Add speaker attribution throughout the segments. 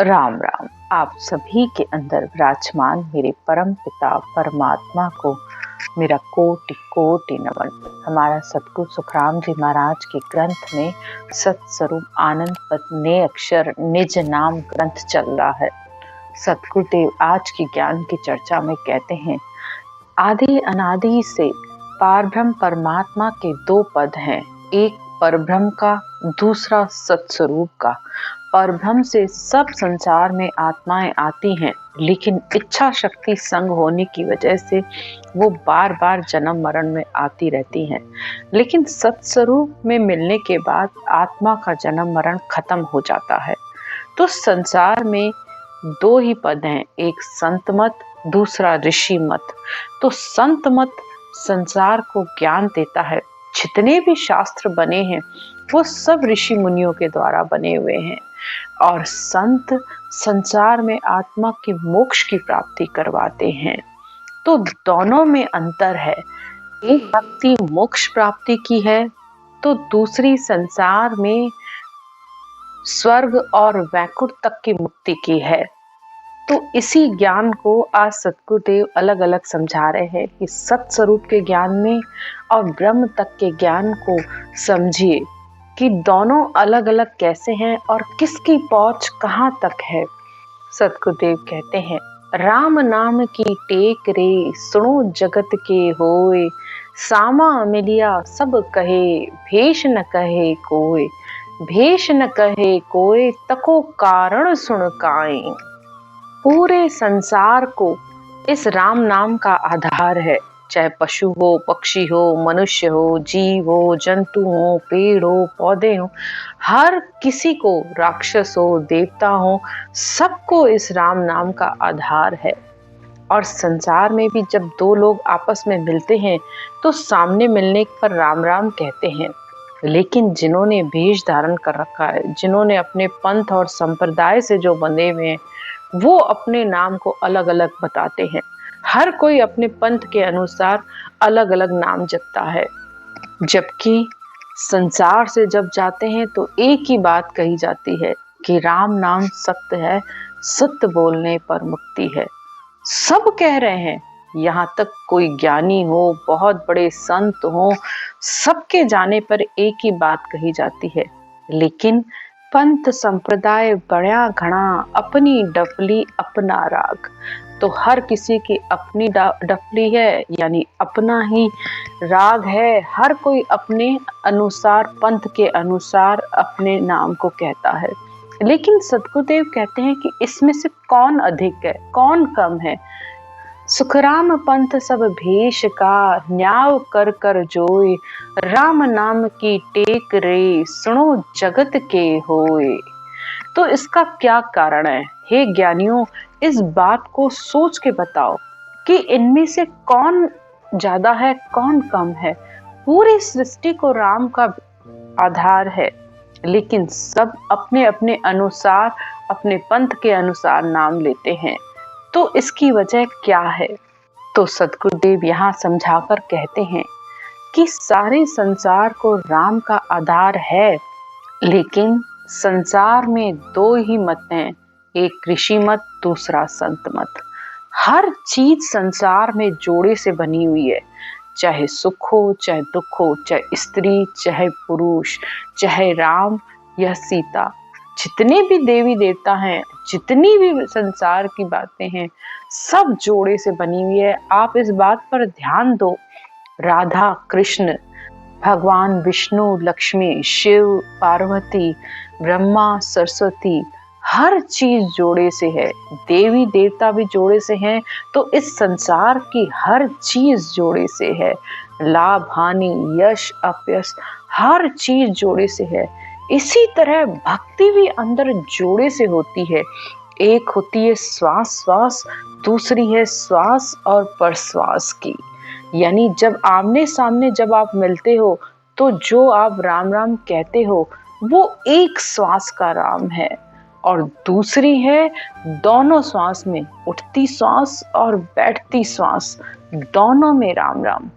Speaker 1: राम राम। आप सभी के अंदर विराजमान मेरे परम पिता परमात्मा को मेरा कोटि कोटि नमन। हमारा सतगुरु सुखराम जी महाराज के ग्रंथ में सत्स्वरूप आनंद पद ने अक्षर निज नाम ग्रंथ चल रहा है। सतगुरुदेव आज की ज्ञान की चर्चा में कहते हैं, आदि अनादि से पारब्रह्म परमात्मा के दो पद हैं, एक परब्रह्म का, दूसरा सत्स्वरूप का। परब्रह्म से सब संसार में आत्माएं आती हैं, लेकिन इच्छा शक्ति संग होने की वजह से वो बार बार जन्म मरण में आती रहती हैं। लेकिन सत्स्वरूप में मिलने के बाद आत्मा का जन्म मरण खत्म हो जाता है। तो संसार में दो ही पद हैं, एक संत मत, दूसरा ऋषि मत। तो संत मत संसार को ज्ञान देता है। जितने भी शास्त्र बने हैं वो सब ऋषि मुनियों के द्वारा बने हुए हैं, और संत संसार में आत्मा की मोक्ष की प्राप्ति करवाते हैं। तो दोनों में अंतर है, एक भक्ति मोक्ष प्राप्ति की है तो दूसरी संसार में स्वर्ग और वैकुंठ तक की मुक्ति की है। तो इसी ज्ञान को आज सतगुरुदेव अलग अलग समझा रहे हैं कि सत्स्वरूप के ज्ञान में और ब्रह्म तक के ज्ञान को समझिए कि दोनों अलग अलग कैसे हैं और किसकी पहुंच कहाँ तक है। सतगुरुदेव कहते हैं, राम नाम की टेक रे सुनो जगत के होए, सामा मिलिया सब कहे भेष न कहे कोय, भेष न कहे कोय तको कारण सुन काए। पूरे संसार को इस राम नाम का आधार है, चाहे पशु हो, पक्षी हो, मनुष्य हो, जीव हो, जंतु हो, पेड़ हो, पौधे हो, हर किसी को, राक्षस हो, देवता हो, सबको इस राम नाम का आधार है। और संसार में भी जब दो लोग आपस में मिलते हैं तो सामने मिलने पर राम राम कहते हैं, लेकिन जिन्होंने भेष धारण कर रखा है, जिन्होंने अपने पंथ और संप्रदाय से जो बंधे हुए हैं, वो अपने नाम को अलग अलग बताते हैं। हर कोई अपने पंथ के अनुसार अलग अलग नाम जपता है, जबकि संसार से जब जाते हैं तो एक ही बात कही जाती है कि राम नाम सत्य है, सत्य बोलने पर मुक्ति है। सब कह रहे हैं, यहाँ तक कोई ज्ञानी हो, बहुत बड़े संत हो, सबके जाने पर एक ही बात कही जाती है, लेकिन पंथ संप्रदाय बड़ा घना अपनी डफली अपना राग। तो हर किसी की अपनी डफली है, यानी अपना ही राग है। हर कोई अपने अनुसार, पंथ के अनुसार अपने नाम को कहता है। लेकिन सतगुरुदेव कहते हैं कि इसमें से कौन अधिक है, कौन कम है। सुखराम पंथ सब भेष का, न्याव कर कर जोए, राम नाम की टेक रे सुनो जगत के होए। तो इसका क्या कारण है? हे ज्ञानियों, इस बात को सोच के बताओ कि इनमें से कौन ज्यादा है, कौन कम है। पूरी सृष्टि को राम का आधार है, लेकिन सब अपने अपने अनुसार, अपने पंथ के अनुसार नाम लेते हैं। तो इसकी वजह क्या है? तो सतगुरुदेव यहाँ समझाकर कहते हैं कि सारे संसार को राम का आधार है, लेकिन संसार में दो ही मत हैं, एक ऋषि मत, दूसरा संत मत। हर चीज संसार में जोड़े से बनी हुई है, चाहे सुख हो, चाहे दुख हो, चाहे स्त्री, चाहे पुरुष, चाहे राम या सीता। जितने भी देवी देवता हैं, जितनी भी संसार की बातें हैं, सब जोड़े से बनी हुई है। आप इस बात पर ध्यान दो, राधा कृष्ण, भगवान विष्णु, लक्ष्मी, शिव, पार्वती, ब्रह्मा, सरस्वती, हर चीज जोड़े से है। देवी देवता भी जोड़े से हैं, तो इस संसार की हर चीज जोड़े से है। लाभ हानि, यश अपयश, हर चीज जोड़े से है। इसी तरह भक्ति भी अंदर जोड़े से होती है। एक होती है श्वास श्वास, दूसरी है श्वास और प्रश्वास की। यानी जब आमने सामने जब आप मिलते हो तो जो आप राम राम कहते हो वो एक श्वास का राम है, और दूसरी है दोनों श्वास में, उठती श्वास और बैठती श्वास, दोनों में राम राम।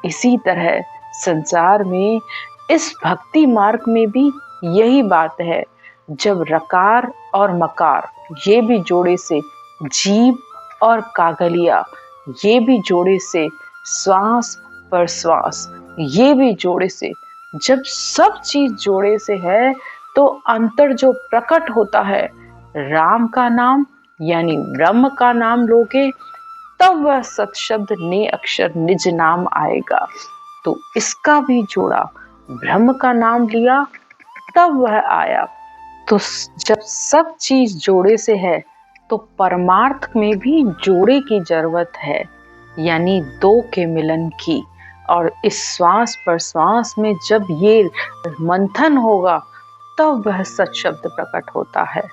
Speaker 1: इसी तरह संसार में इस भक्ति मार्ग में भी यही बात है। जब रकार और मकार ये भी जोड़े से, जीभ और कागलिया ये भी जोड़े से, श्वास पर श्वास ये भी जोड़े से, जब सब चीज जोड़े से है तो अंतर जो प्रकट होता है, राम का नाम यानी ब्रह्म का नाम लोगे तब वह सत शब्द ने अक्षर निज नाम आएगा। तो इसका भी जोड़ा, ब्रह्म का नाम लिया तब वह आया। तो जब सब चीज जोड़े से है तो परमार्थ में भी जोड़े की जरूरत है, यानी दो के मिलन की। और इस श्वास पर श्वास में जब ये मंथन होगा तब वह सच शब्द प्रकट होता है।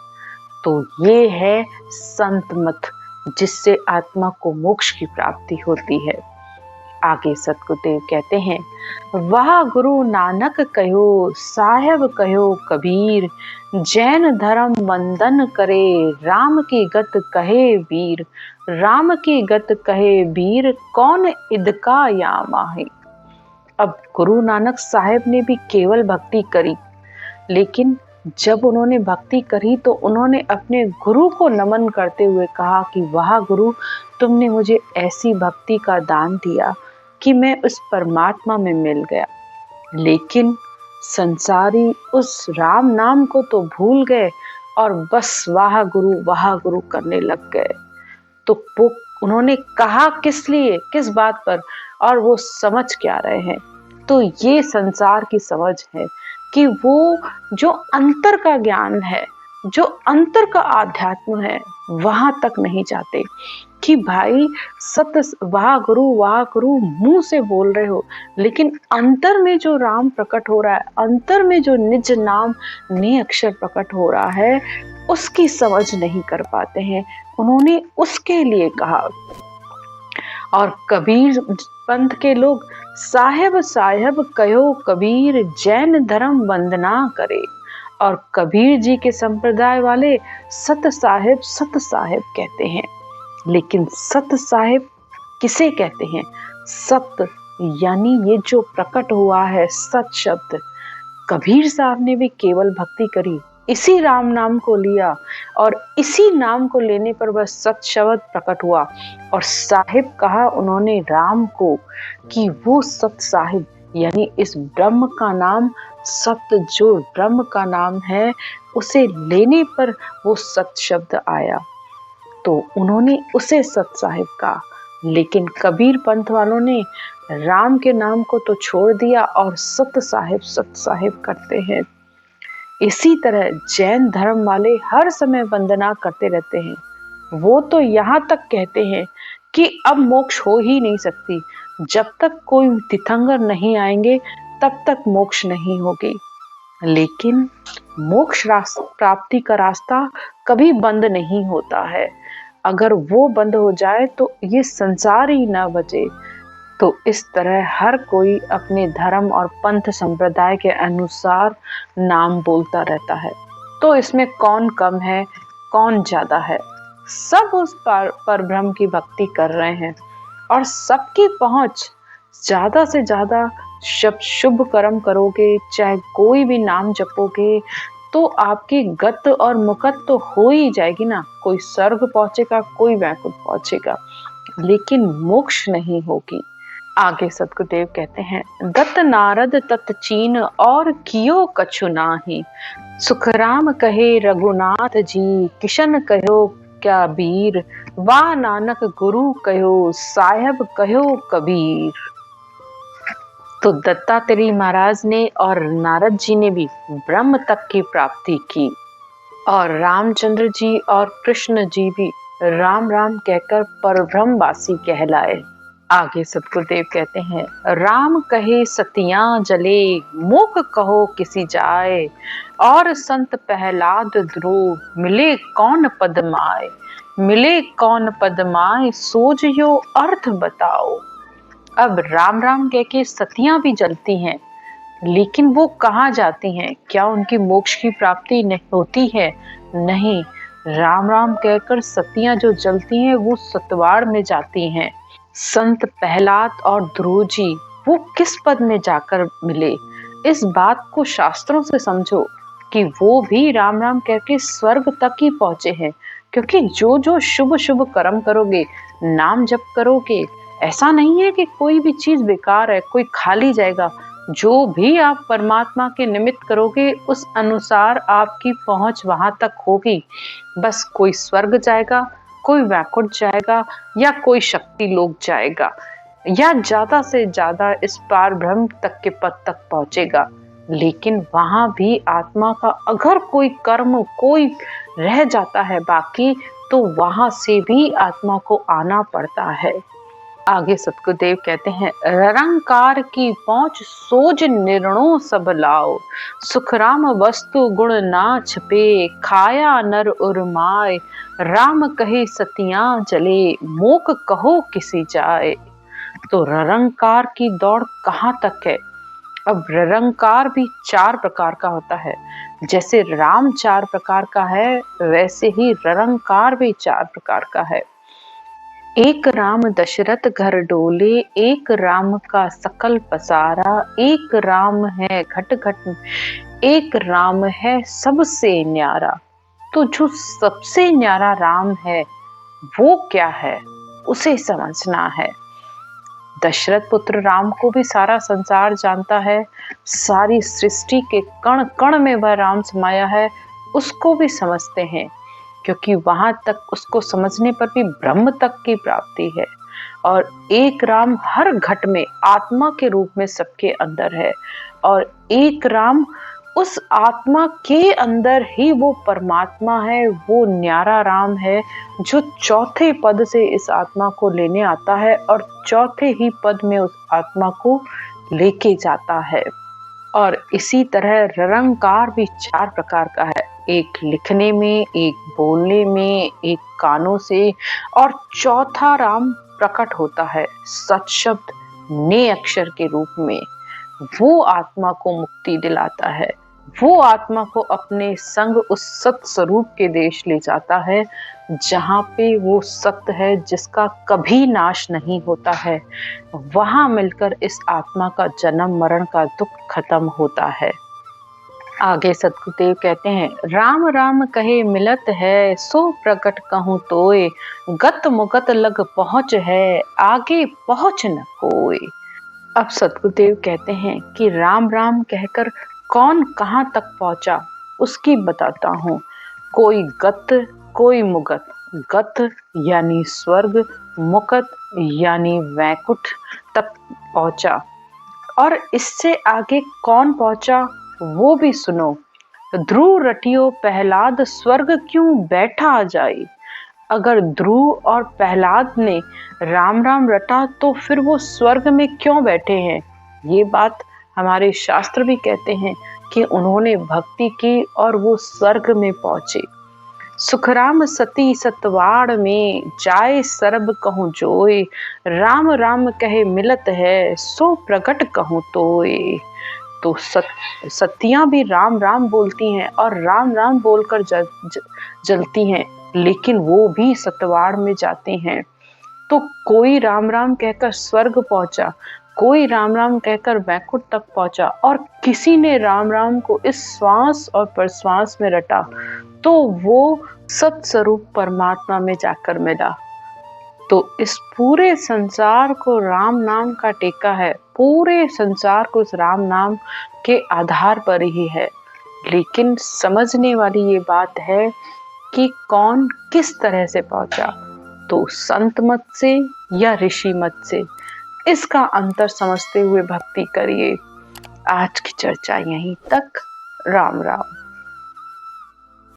Speaker 1: तो ये है संत मत, जिससे आत्मा को मोक्ष की प्राप्ति होती है। आगे सतगुरुदेव कहते हैं, वाह गुरु नानक कहो साहेब कहो कबीर, जैन धर्म वंदन करे राम की गत कहे वीर, राम की गत कहे वीर कौन इदका या माही। अब गुरु नानक साहेब ने भी केवल भक्ति करी, लेकिन जब उन्होंने भक्ति करी तो उन्होंने अपने गुरु को नमन करते हुए कहा कि वाह गुरु, तुमने मुझे ऐसी भक्ति का दान दिया कि मैं उस परमात्मा में मिल गया। लेकिन संसारी उस राम नाम को तो भूल गए और बस वाह गुरु करने लग गए। तो वो उन्होंने कहा किस लिए, किस बात पर, और वो समझ क्या रहे हैं। तो ये संसार की समझ है कि वो जो अंतर का ज्ञान है, जो अंतर का आध्यात्म है, वहां तक नहीं जाते कि भाई सत्य वाह गुरु मुंह से बोल रहे हो, लेकिन अंतर में जो राम प्रकट हो रहा है, अंतर में जो निज नाम ने अक्षर प्रकट हो रहा है, उसकी समझ नहीं कर पाते हैं। उन्होंने उसके लिए कहा। और कबीर पंथ के लोग साहेब साहेब कहो कबीर, जैन धर्म वंदना करे। और कबीर जी के संप्रदाय वाले सत साहेब कहते हैं। लेकिन सत साहेब किसे कहते हैं? सत यानी ये जो प्रकट हुआ है सत शब्द। कबीर साहब ने भी केवल भक्ति करी, इसी राम नाम को लिया और इसी नाम को लेने पर वह सत शब्द प्रकट हुआ। और साहिब कहा उन्होंने राम को कि वो सत साहिब, यानी इस ब्रह्म का नाम, सत्य जो ब्रह्म का नाम है, उसे लेने पर वो सत शब्द आया। तो उन्होंने उसे सत साहिब कहा। लेकिन कबीर पंथ वालों ने राम के नाम को तो छोड़ दिया और सत साहिब करते हैं। इसी तरह जैन धर्म वाले हर समय वंदना करते रहते हैं। वो तो यहाँ तक कहते हैं कि अब मोक्ष हो ही नहीं सकती, जब तक कोई तीर्थंकर नहीं आएंगे तब तक मोक्ष नहीं होगी। लेकिन मोक्ष प्राप्ति का रास्ता कभी बंद नहीं होता है। अगर वो बंद हो जाए तो ये संसार ही ना बचे। तो इस तरह हर कोई अपने धर्म और पंथ संप्रदाय के अनुसार नाम बोलता रहता है। तो इसमें कौन कम है, कौन ज्यादा है? सब उस पर ब्रह्म की भक्ति कर रहे हैं और सबकी पहुंच ज्यादा से ज्यादा। जब शुभ कर्म करोगे, चाहे कोई भी नाम जपोगे, तो आपकी गत और मुकत तो हो ही जाएगी ना। कोई स्वर्ग पहुंचेगा, कोई वैकुंठ पहुंचेगा, लेकिन मोक्ष नहीं होगी। आगे सतगुरुदेव कहते हैं, दत्त नारद तत् चीन और कियो कछु नाही, सुखराम कहे रघुनाथ जी, किशन कहो क्या बीर, वाह नानक गुरु कहो साहेब कहो कबीर। तो दत्तात्रेय महाराज ने और नारद जी ने भी ब्रह्म तक की प्राप्ति की और रामचंद्र जी और कृष्ण जी भी राम राम कहकर परब्रह्मवासी कहलाए। आगे सतगुरुदेव कहते हैं, राम कहे सतियां जले, मूक कहो किसी जाए, और संत प्रहलाद ध्रुव मिले कौन पद माए, मिले कौन पद माए सोजियो अर्थ बताओ। अब राम राम कह के सतियां भी जलती हैं, लेकिन वो कहाँ जाती हैं? क्या उनकी मोक्ष की प्राप्ति नहीं होती है? नहीं, राम राम कहकर सतियां जो जलती हैं वो सतवाड़ में जाती हैं। संत प्रहलाद और ध्रुव जी वो किस पद में जाकर मिले? इस बात को शास्त्रों से समझो कि वो भी राम राम कह के स्वर्ग तक ही पहुंचे हैं। क्योंकि जो जो शुभ शुभ कर्म करोगे, नाम जप करोगे, ऐसा नहीं है कि कोई भी चीज बेकार है, कोई खाली जाएगा। जो भी आप परमात्मा के निमित्त करोगे उस अनुसार आपकी पहुंच वहां तक होगी। बस कोई स्वर्ग जाएगा, कोई वैकुंठ जाएगा, या कोई शक्ति लोक जाएगा, या ज्यादा से ज्यादा इस पार ब्रह्म तक के पद तक पहुंचेगा। लेकिन वहां भी आत्मा का अगर कोई कर्म कोई रह जाता है बाकी, तो वहां से भी आत्मा को आना पड़ता है। आगे सतगुरुदेव कहते हैं, निरंकार की पहुंच सोज निर्णो सब लाओ, सुखराम वस्तु गुण ना छिपे, खाया नर उर्माए, राम कहे सतियां जले, मोक कहो किसी जाए। तो निरंकार की दौड़ कहाँ तक है? अब निरंकार भी 4 प्रकार का होता है। जैसे राम 4 प्रकार का है, वैसे ही निरंकार भी 4 प्रकार का है। एक राम दशरथ घर डोले, एक राम का सकल पसारा, एक राम है घट घट, एक राम है सबसे न्यारा। तो जो सबसे न्यारा राम है वो क्या है, उसे समझना है। दशरथ पुत्र राम को भी सारा संसार जानता है, सारी सृष्टि के कण कण में वह राम समाया है, उसको भी समझते हैं। क्योंकि वहां तक उसको समझने पर भी ब्रह्म तक की प्राप्ति है। और एक राम हर घट में आत्मा के रूप में सबके अंदर है, और एक राम उस आत्मा के अंदर ही वो परमात्मा है, वो न्यारा राम है जो चौथे पद से इस आत्मा को लेने आता है और चौथे ही पद में उस आत्मा को लेके जाता है। और इसी तरह निरंकार भी 4 प्रकार का है। एक लिखने में, एक बोलने में, एक कानों से, और चौथा राम प्रकट होता है सत शब्द ने अक्षर के रूप में। वो आत्मा को मुक्ति दिलाता है, वो आत्मा को अपने संग उस सत स्वरूप के देश ले जाता है, जहाँ पे वो सत्य है जिसका कभी नाश नहीं होता है। वहां मिलकर इस आत्मा का जन्म मरण का दुख खत्म होता है। आगे सतगुरुदेव कहते हैं, राम राम कहे मिलत है, सो प्रकट कहूँ तोय, गत मुगत लग पहुँच है, आगे पहुँच न कोय। अब सतगुरुदेव कहते हैं कि राम राम कहकर कौन कहाँ तक पहुंचा उसकी बताता हूँ। कोई गत, कोई मुगत। गत यानी स्वर्ग, मुकत यानी वैकुंठ तक पहुंचा। और इससे आगे कौन पहुंचा वो भी सुनो। ध्रुव रटियो प्रहलाद, स्वर्ग क्यों बैठा आ जाए। अगर ध्रुव और प्रहलाद ने राम राम रटा तो फिर वो स्वर्ग में क्यों बैठे हैं। ये बात हमारे शास्त्र भी कहते हैं कि उन्होंने भक्ति की और वो स्वर्ग में पहुंचे। सुखराम सती सतवाड़ में, जाए सरब कहूँ जोय, राम राम कहे मिलत है, सो प्रगट कहूँ तोय। तो सतियां भी राम राम बोलती हैं और राम राम बोलकर जलती हैं, लेकिन वो भी सतवाड़ में जाते हैं। तो कोई राम राम कहकर स्वर्ग पहुंचा, कोई राम राम कहकर वैकुंठ तक पहुंचा, और किसी ने राम राम को इस श्वास और प्रश्वास में रटा तो वो सत स्वरूप परमात्मा में जाकर मिला। तो इस पूरे संसार को राम नाम का टेका है, पूरे संसार को इस राम नाम के आधार पर ही है। लेकिन समझने वाली ये बात है कि कौन किस तरह से पहुंचा, तो संत मत से या ऋषि मत से, इसका अंतर समझते हुए भक्ति करिए। आज की चर्चा यहीं तक। राम राम।